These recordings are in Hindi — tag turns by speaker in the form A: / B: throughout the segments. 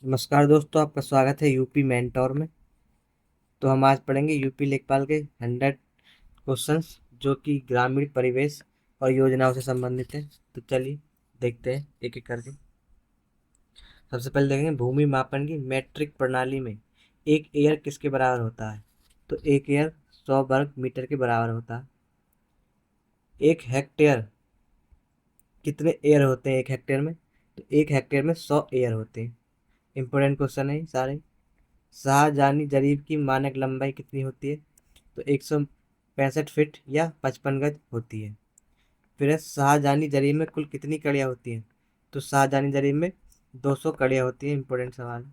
A: नमस्कार दोस्तों, आपका स्वागत है यूपी मेंटोर में। तो हम आज पढ़ेंगे यूपी लेखपाल के 100 क्वेश्चंस जो कि ग्रामीण परिवेश और योजनाओं से संबंधित है। तो चलिए देखते हैं एक एक करके। सबसे पहले देखेंगे भूमि मापन की मैट्रिक प्रणाली में एक एयर किसके बराबर होता है। तो एक एयर 100 वर्ग मीटर के बराबर होता है। एक हेक्टेयर कितने एयर होते हैं एक हेक्टेयर में? तो एक हेक्टेयर में 100 एयर होते हैं। इंपॉर्टेंट क्वेश्चन है ये सारे। शाहजहानी जरीब की मानक लंबाई कितनी होती है? तो 165 फीट या 55 गज होती है। फिर है शाहजहानी जरीब में कुल कितनी कड़ियाँ होती हैं? तो शाहजहानी जरीब में 200 कड़ियाँ होती हैं। इंपॉर्टेंट सवाल है।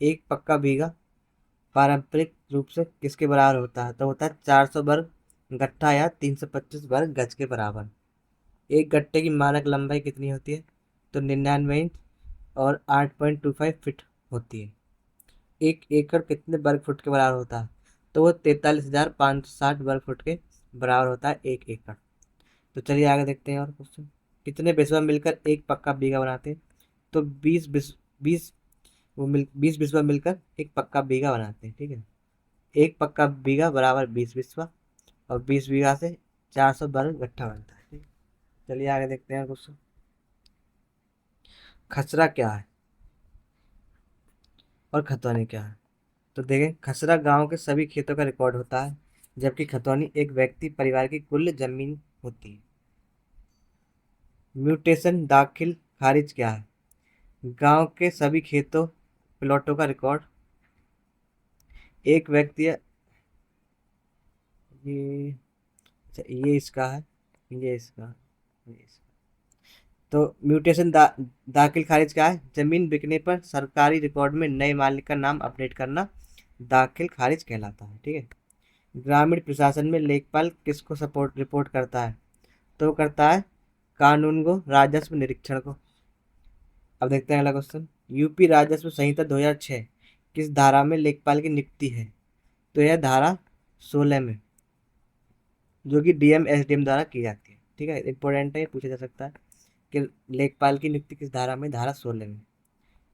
A: एक पक्का बीघा पारंपरिक रूप से किसके बराबर होता है? तो होता है 400 वर्ग गट्ठा या 325 वर्ग गज के बराबर। एक गट्टे की मानक लंबाई कितनी होती है? तो 99 इंच और 8.25 फीट होती है। एक एकड़ कितने वर्ग फुट के बराबर होता है? तो वो 43,560 वर्ग फुट के बराबर होता है एक एकड़। तो चलिए आगे देखते हैं और क्वेश्चन। कितने बिस्वा मिलकर एक पक्का बीघा बनाते हैं? तो 20 बिस्वा मिलकर एक पक्का बीघा बनाते हैं। ठीक है। एक पक्का बीघा बराबर 20 बिस्वा और 20 बीघा से 400 वर्ग गट्ठा बनता है। ठीक है? चलिए आगे देखते हैं क्वेश्चन। खसरा क्या है और खतौनी क्या है? तो देखें, खसरा गांव के सभी खेतों का रिकॉर्ड होता है, जबकि खतौनी एक व्यक्ति परिवार की कुल जमीन होती है। म्यूटेशन दाखिल खारिज क्या है? गांव के सभी खेतों प्लॉटों का रिकॉर्ड। एक व्यक्ति ये अच्छा, ये इसका है, ये इसका, ये इसका। तो म्यूटेशन दाखिल खारिज क्या है? जमीन बिकने पर सरकारी रिकॉर्ड में नए मालिक का नाम अपडेट करना दाखिल खारिज कहलाता है। ठीक है। ग्रामीण प्रशासन में लेखपाल किसको सपोर्ट रिपोर्ट करता है? तो वो करता है कानून को, राजस्व निरीक्षण को। अब देखते हैं अगला क्वेश्चन। यूपी राजस्व संहिता 2006 किस धारा में लेखपाल की नियुक्ति है? तो यह धारा 16 में, जो कि डीएम एसडीएम द्वारा की जाती है। ठीक है, इंपॉर्टेंट है, ये पूछा जा सकता है कि लेखपाल की नियुक्ति किस धारा में? धारा 16 में।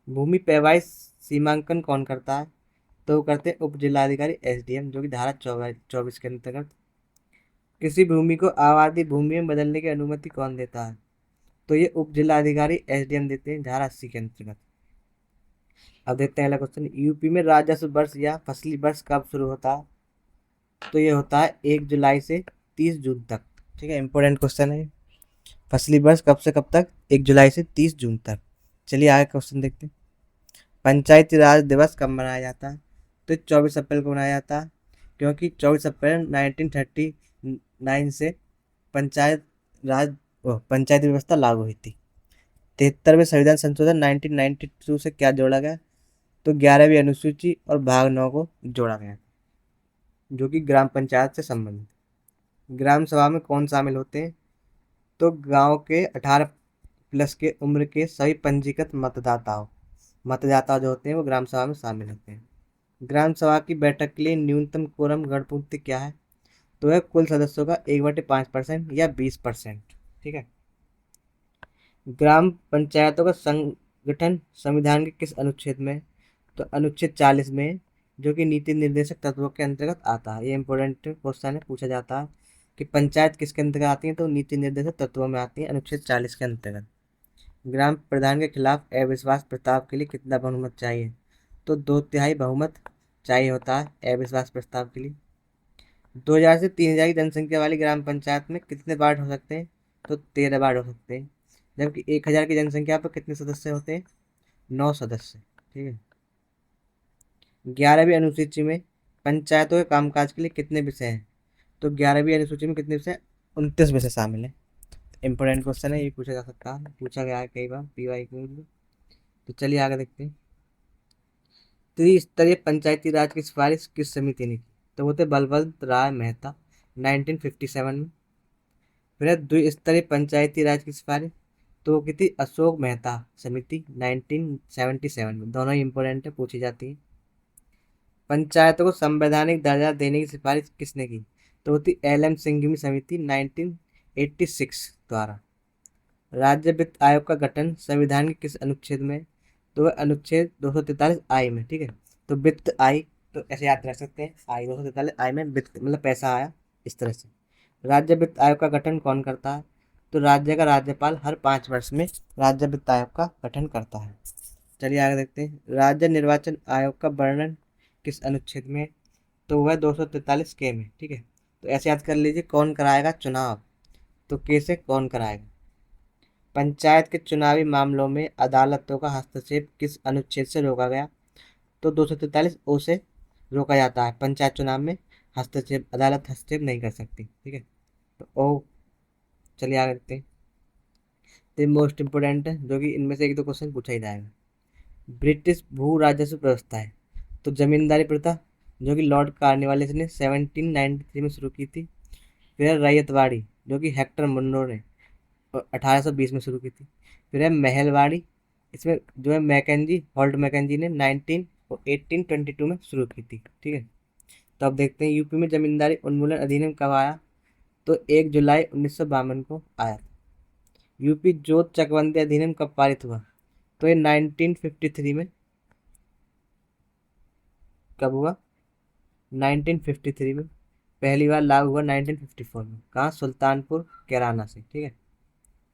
A: भूमि पैबाई सीमांकन कौन करता है? तो वो करते हैं उप जिलाधिकारी एसडीएम, जो कि धारा 24 के अंतर्गत। किसी भूमि को आबादी भूमि में बदलने की अनुमति कौन देता है? तो ये उप जिलाधिकारी एसडीएम देते हैं, धारा 80 के अंतर्गत। अब देखते हैं अगला क्वेश्चन। यूपी में राजस्व वर्ष या फसली वर्ष कब शुरू होता है? तो ये होता है 1 जुलाई से 30 जून तक। ठीक है, इंपॉर्टेंट क्वेश्चन है। फसली वर्ष कब से कब तक? 1 जुलाई से 30 जून तक। चलिए आगे क्वेश्चन देखते हैं। पंचायती राज दिवस कब मनाया जाता है? तो 24 अप्रैल को मनाया जाता है, क्योंकि 24 अप्रैल 1939 से पंचायत राज पंचायत व्यवस्था लागू हुई थी। 73वें संविधान संशोधन 1992 से क्या जोड़ा गया? तो 11वीं अनुसूची और भाग 9 को जोड़ा गया, जो कि ग्राम पंचायत से संबंधित। ग्राम सभा में कौन शामिल होते हैं? तो गांव के 18 प्लस के उम्र के सभी पंजीकृत मतदाता जो होते हैं वो ग्राम सभा में शामिल होते हैं। ग्राम सभा की बैठक के लिए न्यूनतम कोरम गणपूर्ति क्या है? तो है कुल सदस्यों का 1/5% या 20%। ठीक है। ग्राम पंचायतों का संगठन संविधान के किस अनुच्छेद में? तो अनुच्छेद 40 में, जो कि नीति निर्देशक तत्वों के अंतर्गत आता है। ये इंपॉर्टेंट क्वेश्चन है, पूछा जाता है कि पंचायत किसके अंतर्गत आती है? तो नीति निर्देशक तत्वों में आती है, अनुच्छेद 40 के अंतर्गत। ग्राम प्रधान के खिलाफ अविश्वास प्रस्ताव के लिए कितना बहुमत चाहिए? तो 2/3 बहुमत चाहिए होता है अविश्वास प्रस्ताव के लिए। 2000 से 3000 की जनसंख्या वाली ग्राम पंचायत में कितने वार्ड हो सकते हैं? तो 13 वार्ड हो सकते हैं। जबकि 1000 की जनसंख्या पर कितने सदस्य होते हैं? 9 सदस्य। ठीक है। 11वीं अनुसूची में पंचायतों के कामकाज के लिए कितने विषय हैं? तो 11वीं अनुसूची में कितने विषय? 29 विषय शामिल है। इंपोर्टेंट क्वेश्चन है, ये पूछा जा सकता है, पूछा गया है कई बार पीवाई में। तो चलिए आगे देखते हैं। त्रिस्तरीय पंचायती राज की सिफारिश किस समिति ने की? तो वो थे बलवंत राय मेहता, 1957 में। फिर है द्विस्तरीय पंचायती राज की सिफारिश, तो वो की थी अशोक मेहता समिति, 1977 में। दोनों ही इंपॉर्टेंट है, पूछी जाती है। पंचायतों को संवैधानिक दर्जा देने की सिफारिश किसने की? तो वो थी एल.एम. सिंघवी समिति, 1986 द्वारा। राज्य वित्त आयोग का गठन संविधान के किस अनुच्छेद में? तो वह अनुच्छेद 243 आई में, ठीक है। तो वित्त आई, तो ऐसे याद रख सकते हैं, आई 243 आई में वित्त मतलब पैसा आया, इस तरह से। राज्य वित्त आयोग का गठन कौन करता है? तो राज्य का राज्यपाल हर 5 वर्ष में राज्य वित्त आयोग का गठन करता है। चलिए आगे देखते हैं, राज्य निर्वाचन आयोग का वर्णन किस अनुच्छेद में? तो वह 243 के में, ठीक है। तो ऐसे याद कर लीजिए, कौन कराएगा चुनाव? तो कैसे कौन कराएगा? पंचायत के चुनावी मामलों में अदालतों का हस्तक्षेप किस अनुच्छेद से रोका गया? तो 243 ओ से रोका जाता है पंचायत चुनाव में हस्तक्षेप, अदालत हस्तक्षेप नहीं कर सकती, ठीक है। तो ओ, चलिए आगे देखते हैं। तो मोस्ट इम्पोर्टेंट है, जो कि इनमें से एक दो क्वेश्चन पूछा ही जाएगा। ब्रिटिश भू राजस्व व्यवस्था है, तो जमींदारी प्रथा, जो कि लॉर्ड कार्नवालिस ने 1793 में शुरू की थी। फिर है रैयतवाड़ी, जो कि हेक्टर मुनरो ने 1820 में शुरू की थी। फिर है महलवाड़ी, इसमें जो है मैकेंजी, हॉल्ट मैकेंजी ने 1822 में शुरू की थी, ठीक है। तो अब देखते हैं यूपी में जमींदारी उन्मूलन अधिनियम कब आया? तो 1 जुलाई 1952 को आया था। यूपी जोत चकबंदी अधिनियम कब पारित हुआ? तो ये 1953 में। कब हुआ? 1953 में। पहली बार लागू हुआ 1954 में, कहाँ? सुल्तानपुर कैराना से, ठीक है।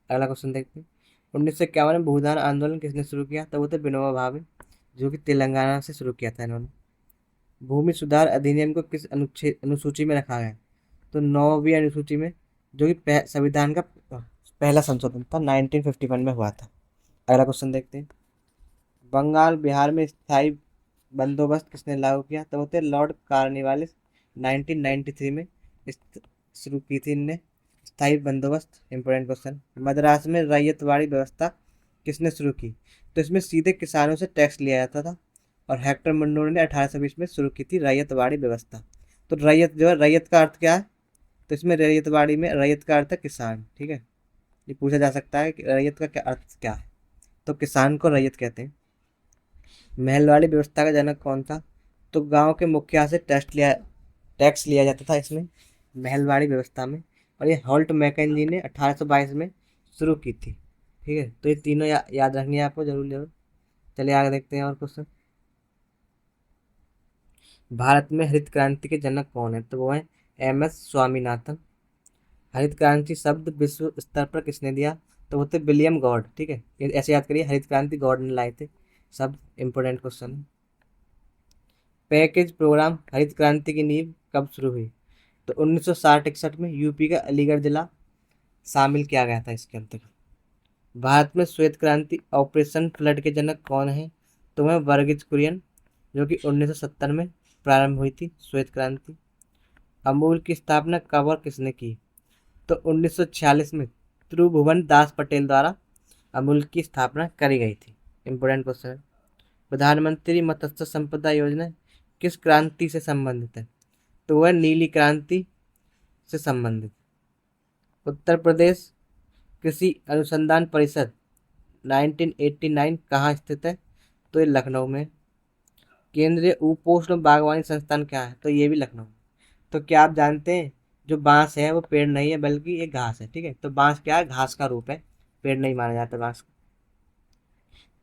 A: अगला क्वेश्चन देखते हैं, 1951 में भूदान आंदोलन किसने शुरू किया? तो वो थे विनोबा भावे, जो कि तेलंगाना से शुरू किया था इन्होंने। भूमि सुधार अधिनियम को किस अनुच्छेद अनुसूची में रखा गया? तो 9वीं अनुसूची में, जो कि संविधान का पहला संशोधन था, 1951 में हुआ था। अगला क्वेश्चन देखते हैं, बंगाल बिहार में स्थायी बंदोबस्त किसने लागू किया? तो वो थे लॉर्ड कार्नवालिस, 1993 में शुरू की थी इनने स्थायी बंदोबस्त। इंपॉर्टेंट क्वेश्चन, मद्रास में रैयतवाड़ी व्यवस्था किसने शुरू की? तो इसमें सीधे किसानों से टैक्स लिया जाता था, और हेक्टर मंडोर ने 1820 में शुरू की थी रैयतवाड़ी व्यवस्था। तो रैयत जो है, रैयत का अर्थ क्या है? तो इसमें रैयतवाड़ी में रैयत का अर्थ है किसान, ठीक है। ये पूछा जा सकता है कि रैयत का क्या अर्थ क्या है? तो किसान को रैयत कहते हैं। महलवाड़ी व्यवस्था का जनक कौन था? तो गांव के मुखिया से टैक्स लिया जाता था इसमें, महलवाड़ी व्यवस्था में। और ये हॉल्ट मैकेंजी ने 1822 में शुरू की थी, ठीक है। तो ये तीनों याद रखनी है आपको, जरूर जरूर। चलिए आगे देखते हैं और क्वेश्चन, भारत में हरित क्रांति के जनक कौन है? तो वो है MS स्वामीनाथन। हरित क्रांति शब्द विश्व स्तर पर किसने दिया? तो वो थे विलियम गॉड, ठीक है। ये ऐसे याद करिए, हरित क्रांति गॉड ने लाए थे शब्द। इंपोर्टेंट क्वेश्चन है, पैकेज प्रोग्राम हरित क्रांति की नींव कब शुरू हुई? तो 1960-61 में यूपी का अलीगढ़ जिला शामिल किया गया था इसके अंतर्गत। भारत में श्वेत क्रांति ऑपरेशन फ्लड के जनक कौन है? तो वह वर्गीज कुरियन, जो कि 1970 में प्रारंभ हुई थी श्वेत क्रांति। अमूल की स्थापना कब और किसने की? तो 1946 में त्रिभुवन दास पटेल द्वारा अमूल की स्थापना करी गई थी। इंपोर्टेंट क्वेश्चन है, प्रधानमंत्री मत्स्य संपदा योजना किस क्रांति से संबंधित है? तो वह नीली क्रांति से संबंधित। उत्तर प्रदेश कृषि अनुसंधान परिषद 1989 कहाँ स्थित है? तो ये लखनऊ में। केंद्रीय उपोष्ण बागवानी संस्थान क्या है? तो ये भी लखनऊ। तो क्या आप जानते हैं, जो बांस है वो पेड़ नहीं है बल्कि ये घास है, ठीक है। तो बांस क्या है? घास का रूप है, पेड़ नहीं माना जाता बांस को।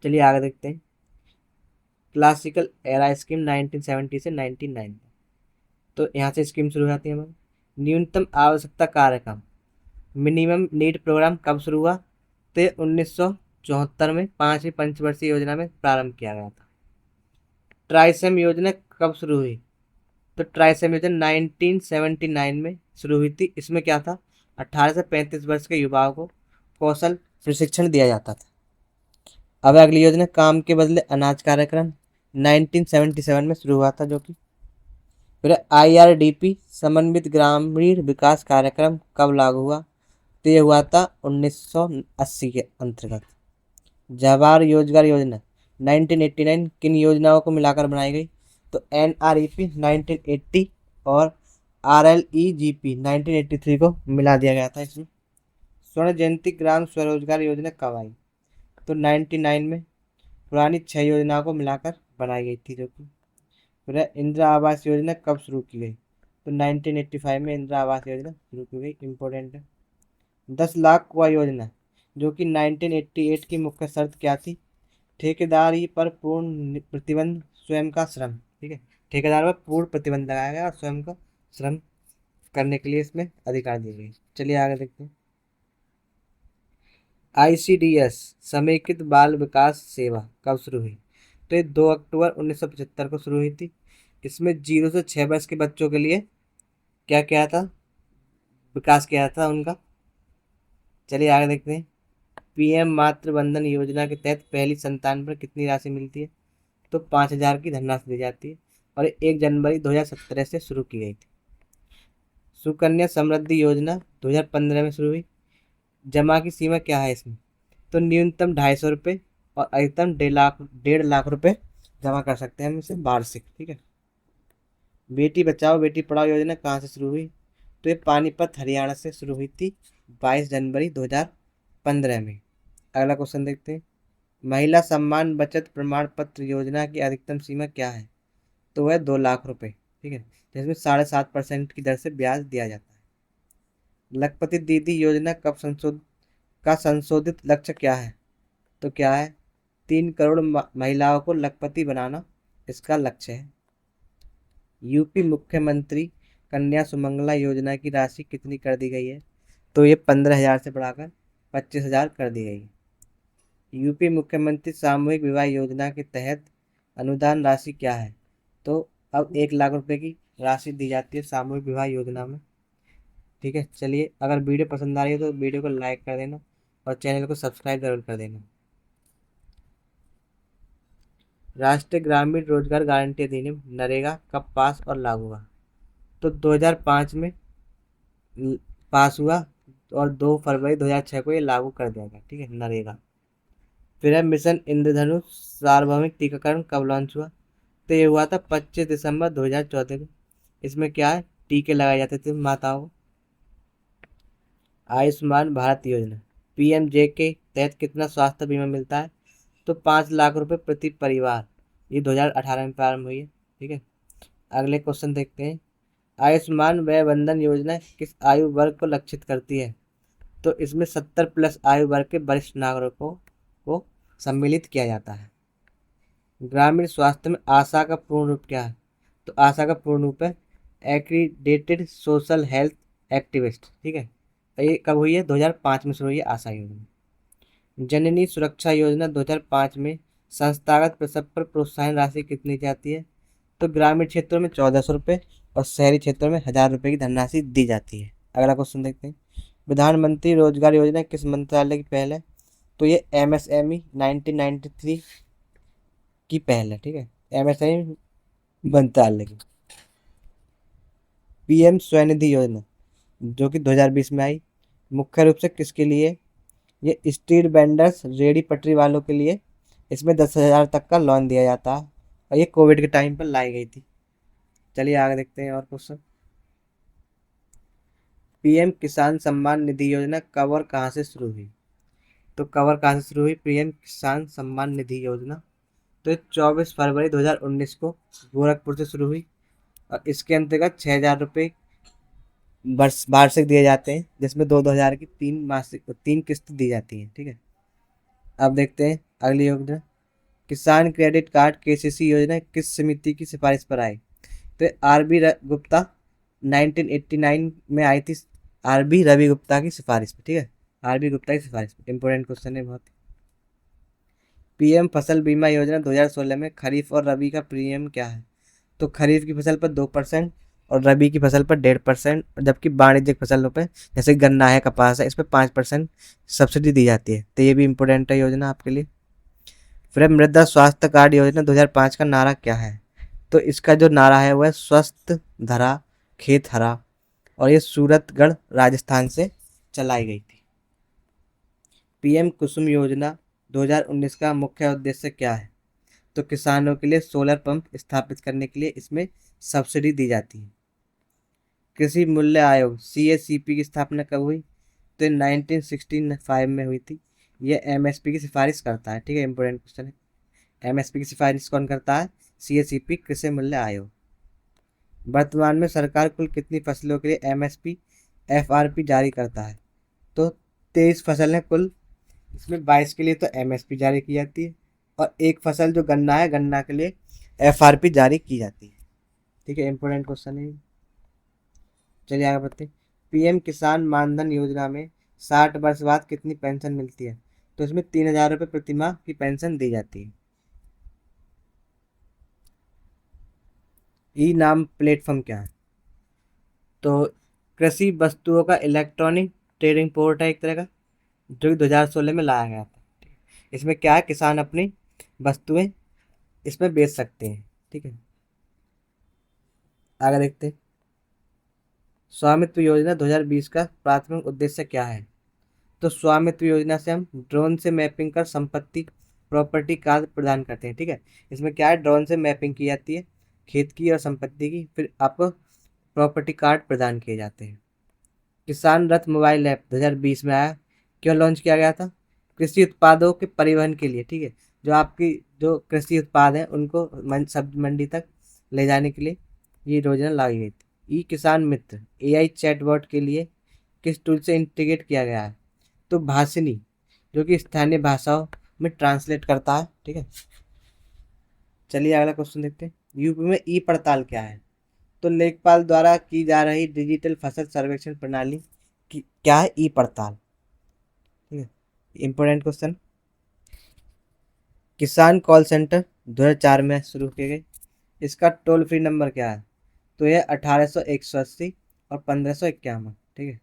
A: चलिए आगे देखते हैं, क्लासिकल एरा स्कीम 1970 से 1990। तो यहाँ से स्कीम शुरू हो जाती है हमारी। न्यूनतम आवश्यकता कार्यक्रम मिनिमम नीड प्रोग्राम कब शुरू हुआ? तो 1974 में 5वीं पंचवर्षीय योजना में प्रारंभ किया गया था। ट्राइसम योजना कब शुरू हुई? तो ट्राइसम योजना 1979 में शुरू हुई थी। इसमें क्या था, 18 से 35 वर्ष के युवाओं को कौशल प्रशिक्षण दिया जाता था। अब अगली योजना काम के बदले अनाज कार्यक्रम 1977 में शुरू हुआ था, जो कि फिर IRDP समन्वित ग्रामीण विकास कार्यक्रम कब लागू हुआ? तो ये हुआ था 1980 के अंतर्गत। जवाहर रोजगार योजना 1989 किन योजनाओं को मिलाकर बनाई गई? तो NREP 1980 और RLEGP 1983 को मिला दिया गया था इसमें। स्वर्ण जयंती ग्राम स्वरोजगार योजना कब आई? तो 99 में। पुरानी 6 योजनाओं को मिलाकर बनाई गई थी, जो कि फिर इंदिरा आवास योजना कब शुरू की गई? तो 1985 में इंदिरा आवास योजना शुरू की गई। इंपॉर्टेंट है, 10 लाख कुआं योजना, जो कि 1988 की मुख्य शर्त क्या थी? ठेकेदारी पर पूर्ण प्रतिबंध, स्वयं का श्रम। ठीक है, ठेकेदार पर पूर्ण प्रतिबंध लगाया गया और स्वयं का श्रम करने के लिए इसमें अधिकार दी गई। चलिए आगे देखते हैं। ICDS समेकित बाल विकास सेवा कब शुरू हुई? तो ये 2 अक्टूबर 1975 को शुरू हुई थी। इसमें 0 से 6 वर्ष के बच्चों के लिए क्या किया था, विकास किया था उनका। चलिए आगे देखते हैं। PM मातृ वंदन योजना के तहत पहली संतान पर कितनी राशि मिलती है? तो 5,000 की धनराशि दी जाती है और 1 जनवरी 2017 से शुरू की गई थी। सुकन्या समृद्धि योजना 2015 में शुरू हुई। जमा की सीमा क्या है इसमें? तो न्यूनतम 250 रुपये और अधिकतम 1.5 लाख रुपये जमा कर सकते हैं हम इसे वार्षिक। ठीक है। बेटी बचाओ बेटी पढ़ाओ योजना कहाँ से शुरू हुई? तो ये पानीपत हरियाणा से शुरू हुई थी 22 जनवरी 2015 में। अगला क्वेश्चन देखते हैं। महिला सम्मान बचत प्रमाण पत्र योजना की अधिकतम सीमा क्या है? तो वह 2 लाख रुपये। ठीक है, जिसमें 7.5% की दर से ब्याज दिया जाता है। लखपति दीदी योजना कब संशोधित लक्ष्य क्या है? तो क्या है? 3 करोड़ महिलाओं को लखपति बनाना इसका लक्ष्य है। यूपी मुख्यमंत्री कन्या सुमंगला योजना की राशि कितनी कर दी गई है? तो ये 15,000 से बढ़ाकर 25,000 कर दी गई है। यूपी मुख्यमंत्री सामूहिक विवाह योजना के तहत अनुदान राशि क्या है? तो अब 1 लाख रुपए की राशि दी जाती है सामूहिक विवाह योजना में। ठीक है, चलिए अगर वीडियो पसंद आ रही है तो वीडियो को लाइक कर देना और चैनल को सब्सक्राइब जरूर कर देना। राष्ट्रीय ग्रामीण रोजगार गारंटी अधिनियम नरेगा कब पास और लागू हुआ? तो 2005 में पास हुआ और 2 फरवरी 2006 को ये लागू कर दिया गया। ठीक है, नरेगा। फिर है मिशन इंद्रधनुष सार्वभौमिक टीकाकरण कब लॉन्च हुआ? तो ये हुआ था 25 दिसंबर 2014 को। इसमें क्या है, टीके लगाए जाते थे माताओं को। आयुष्मान भारत योजना PMJ के तहत कितना स्वास्थ्य बीमा मिलता है? तो 5 लाख रुपए प्रति परिवार। ये 2018 में प्रारंभ हुई है। ठीक है, अगले क्वेश्चन देखते हैं। आयुष्मान वय वंदन योजना किस आयु वर्ग को लक्षित करती है? तो इसमें 70+ आयु वर्ग के वरिष्ठ नागरिकों को सम्मिलित किया जाता है। ग्रामीण स्वास्थ्य में आशा का पूर्ण रूप क्या है? तो आशा का पूर्ण रूप है एक्रीडेटेड सोशल हेल्थ एक्टिविस्ट। ठीक है, ये कब हुई है? 2005 में शुरू हुई है आशा योजना। जननी सुरक्षा योजना 2005 में संस्थागत प्रसव पर प्रोत्साहन राशि कितनी जाती है? तो ग्रामीण क्षेत्रों में 1,400 रुपये और शहरी क्षेत्रों में 1,000 रुपये की धनराशि दी जाती है। अगला क्वेश्चन देखते हैं। प्रधानमंत्री रोजगार योजना किस मंत्रालय की पहल है? तो ये MSME 1993 की पहल है। ठीक है, MSME मंत्रालय की। PM स्वनिधि योजना जो कि 2020 में आई, मुख्य रूप से किसके लिए? ये स्ट्रीट वेंडर्स रेडी पटरी वालों के लिए। इसमें 10,000 तक का लोन दिया जाता है और ये कोविड के टाइम पर लाई गई थी। चलिए आगे देखते हैं और क्वेश्चन। PM किसान सम्मान निधि योजना कब और कहाँ से शुरू हुई? तो कब और कहाँ से शुरू हुई PM किसान सम्मान निधि योजना? तो 24 फरवरी 2019 को गोरखपुर से शुरू हुई और इसके अंतर्गत 6,000 रुपये वार्षिक दिए जाते हैं, जिसमें 2,000 की 3 किस्त दी जाती हैं। ठीक है, अब देखते हैं अगली योजना। किसान क्रेडिट कार्ड KCC योजना किस समिति की सिफारिश पर आई? तो RB गुप्ता 1989 में आई थी, RB रवि गुप्ता की सिफारिश पर। ठीक है, RB गुप्ता की सिफारिश पर। इंपॉर्टेंट क्वेश्चन है बहुत। PM फसल बीमा योजना 2016 में खरीफ और रबी का प्रीमियम क्या है? तो खरीफ की फसल पर 2% और रबी की फसल पर 1.5%, जबकि वाणिज्यिक फसलों पर जैसे गन्ना है कपास है इस पर 5% सब्सिडी दी जाती है। तो ये भी इम्पोर्टेंट है योजना आपके लिए। फिर मृदा स्वास्थ्य कार्ड योजना 2005 का नारा क्या है? तो इसका जो नारा है वह स्वस्थ धरा खेत हरा, और ये सूरतगढ़ राजस्थान से चलाई गई थी। PM कुसुम योजना 2019 का मुख्य उद्देश्य क्या है? तो किसानों के लिए सोलर पंप स्थापित करने के लिए इसमें सब्सिडी दी जाती है। कृषि मूल्य आयोग CACP की स्थापना कब हुई? तो 1965 में हुई थी। यह MSP की सिफारिश करता है। ठीक है, इंपॉर्टेंट क्वेश्चन है। MSP की सिफारिश कौन करता है? CACP कृषि मूल्य आयोग। वर्तमान में सरकार कुल कितनी फसलों के लिए MSP FRP जारी करता है? तो 23 फसल है कुल, इसमें 22 के लिए तो MSP जारी की जाती है और एक फसल जो गन्ना है, गन्ना के लिए FRP जारी की जाती है। ठीक है, इंपॉर्टेंट क्वेश्चन है। चलिए आगे बढ़ते हैं। PM किसान मानधन योजना में 60 वर्ष बाद कितनी पेंशन मिलती है? तो इसमें 3,000 रुपये प्रति माह की पेंशन दी जाती है। ई नाम प्लेटफॉर्म क्या है? तो कृषि वस्तुओं का इलेक्ट्रॉनिक ट्रेडिंग पोर्ट है एक तरह का, जो कि 2016 में लाया गया था। इसमें क्या है, किसान अपनी वस्तुएं इसमें बेच सकते हैं। ठीक है, आगे देखते हैं। स्वामित्व योजना 2020 का प्राथमिक उद्देश्य क्या है? तो स्वामित्व योजना से हम ड्रोन से मैपिंग कर संपत्ति प्रॉपर्टी कार्ड प्रदान करते हैं। ठीक है, इसमें क्या है, ड्रोन से मैपिंग की जाती है खेत की और संपत्ति की, फिर आपको प्रॉपर्टी कार्ड प्रदान किए जाते हैं। किसान रथ मोबाइल ऐप 2020 में आया, क्यों लॉन्च किया गया था? कृषि उत्पादों के परिवहन के लिए। ठीक है, जो आपकी जो कृषि उत्पाद हैं उनको सब्जी मंडी तक ले जाने के लिए ये योजना लाई गई थी। ई किसान मित्र AI चैटबॉट के लिए किस टूल से इंटीग्रेट किया गया है? तो भाषिनी, जो कि स्थानीय भाषाओं में ट्रांसलेट करता है। ठीक है, चलिए अगला क्वेश्चन देखते हैं। यूपी में ई पड़ताल क्या है? तो लेखपाल द्वारा की जा रही डिजिटल फसल सर्वेक्षण प्रणाली की क्या है? ई पड़ताल। ठीक है, इंपॉर्टेंट क्वेश्चन। किसान कॉल सेंटर 2004 में शुरू किए गए। इसका टोल फ्री नंबर क्या है? तो यह 1800 180 और 1551। ठीक है,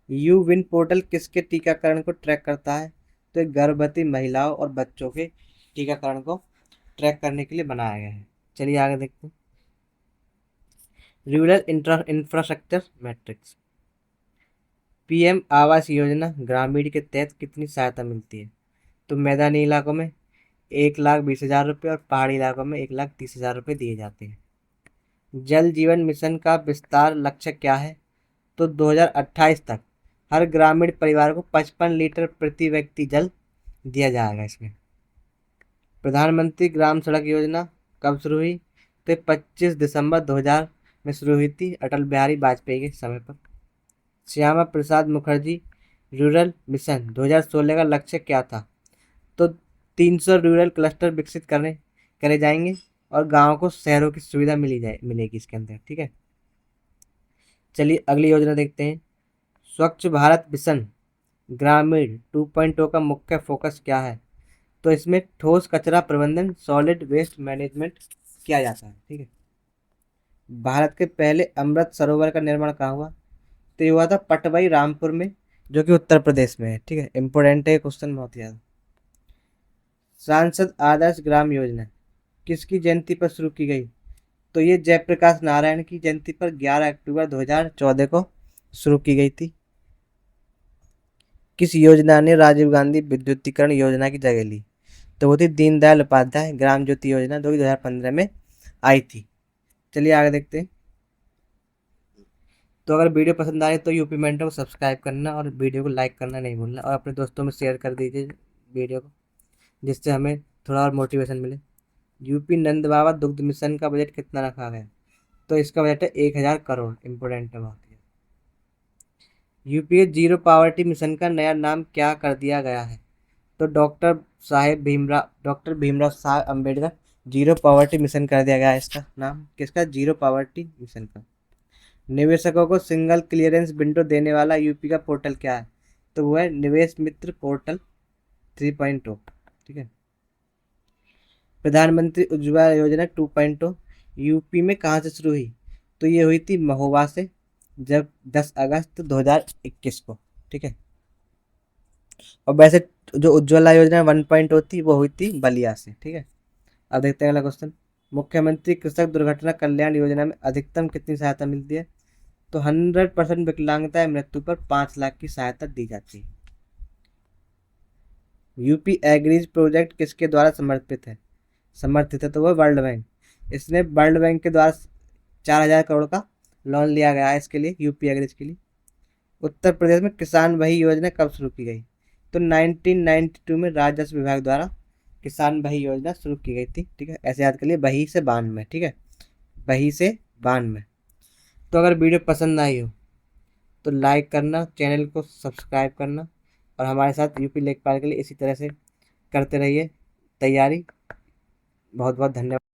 A: यू विन पोर्टल किसके टीकाकरण को ट्रैक करता है? तो एक गर्भवती महिलाओं और बच्चों के टीकाकरण को ट्रैक करने के लिए बनाया गया है। चलिए आगे देखते हैं। Rural infrastructure matrix. PM Awas Yojana ग्रामीण के तहत कितनी सहायता मिलती है? तो मैदानी इलाकों में 1,20,000 रुपये और पहाड़ी इलाकों में 1,30,000 रुपये दिए जाते हैं। जल जीवन मिशन का विस्तार लक्ष्य क्या है? तो 2028 तक हर ग्रामीण परिवार को 55 लीटर प्रति व्यक्ति जल दिया जाएगा। इसमें प्रधानमंत्री ग्राम सड़क योजना कब शुरू हुई? तो 25 दिसंबर 2000 में शुरू हुई थी, अटल बिहारी वाजपेयी के समय पर। श्यामा प्रसाद मुखर्जी रूरल मिशन 2016 का लक्ष्य क्या था? तो 300 रूरल क्लस्टर विकसित करे जाएंगे और गाँव को शहरों की सुविधा मिलेगी इसके अंदर। ठीक है, चलिए अगली योजना देखते हैं। स्वच्छ भारत मिशन ग्रामीण 2.0 का मुख्य फोकस क्या है? तो इसमें ठोस कचरा प्रबंधन, सॉलिड वेस्ट मैनेजमेंट किया जाता है। ठीक है, भारत के पहले अमृत सरोवर का निर्माण कहाँ हुआ? तो ये हुआ था पटवाई रामपुर में, जो कि उत्तर प्रदेश में है। ठीक है, इंपॉर्टेंट है क्वेश्चन बहुत ज़्यादा। सांसद आदर्श ग्राम योजना किसकी जयंती पर शुरू की गई? तो ये जयप्रकाश नारायण की जयंती पर 11 अक्टूबर 2014 को शुरू की गई थी। किस योजना ने राजीव गांधी विद्युतीकरण योजना की जगह ली? तो वो थी दीनदयाल उपाध्याय ग्राम ज्योति योजना, जो कि 2015 में आई थी। चलिए आगे देखते हैं। तो अगर वीडियो पसंद आए तो यूपी मेंटर को सब्सक्राइब करना और वीडियो को लाइक करना नहीं भूलना, और अपने दोस्तों में शेयर कर दीजिए वीडियो को, जिससे हमें थोड़ा और मोटिवेशन मिले। यूपी नंद बाबा दुग्ध मिशन का बजट कितना रखा गया? तो इसका बजट है 1,000 करोड़। इंपॉर्टेंट है बहुत। यूपीए जीरो पावर्टी मिशन का नया नाम क्या कर दिया गया है? तो doctor Bhimrao Saheb Ambedkar zero poverty mission कर दिया गया है इसका नाम। किसका? जीरो पावर्टी मिशन का। निवेशकों को सिंगल क्लियरेंस विंडो देने वाला यूपी का पोर्टल क्या है? तो वो है निवेश मित्र पोर्टल 3.0। ठीक है, प्रधानमंत्री उज्ज्वला योजना 2.0 यूपी में कहाँ से शुरू हुई? तो ये हुई थी महोबा से, जब 10 अगस्त 2021 को। ठीक है, और वैसे जो उज्ज्वला योजना 1.0 थी वो हुई थी बलिया से। ठीक है, अब देखते हैं अगला क्वेश्चन। मुख्यमंत्री कृषक दुर्घटना कल्याण योजना में अधिकतम कितनी सहायता मिलती है? तो 100% विकलांगता या मृत्यु पर 5 लाख की सहायता दी जाती है। यूपी एग्रीज प्रोजेक्ट किसके द्वारा समर्थित है? तो वह वर्ल्ड बैंक। इसने वर्ल्ड बैंक के द्वारा 4,000 करोड़ का लोन लिया गया है इसके लिए, यूपी एग्रीज के लिए। उत्तर प्रदेश में किसान वही योजना कब शुरू की गई? तो 1992 में राजस्व विभाग द्वारा किसान वही योजना शुरू की गई थी। ठीक है, ऐसे याद कर लिए, वही से 92। ठीक है, वही से 92। तो अगर वीडियो पसंद आई हो तो लाइक करना, चैनल को सब्सक्राइब करना, और हमारे साथ यूपी लेखपाल के लिए इसी तरह से करते रहिए। तैयारी। बहुत बहुत धन्यवाद।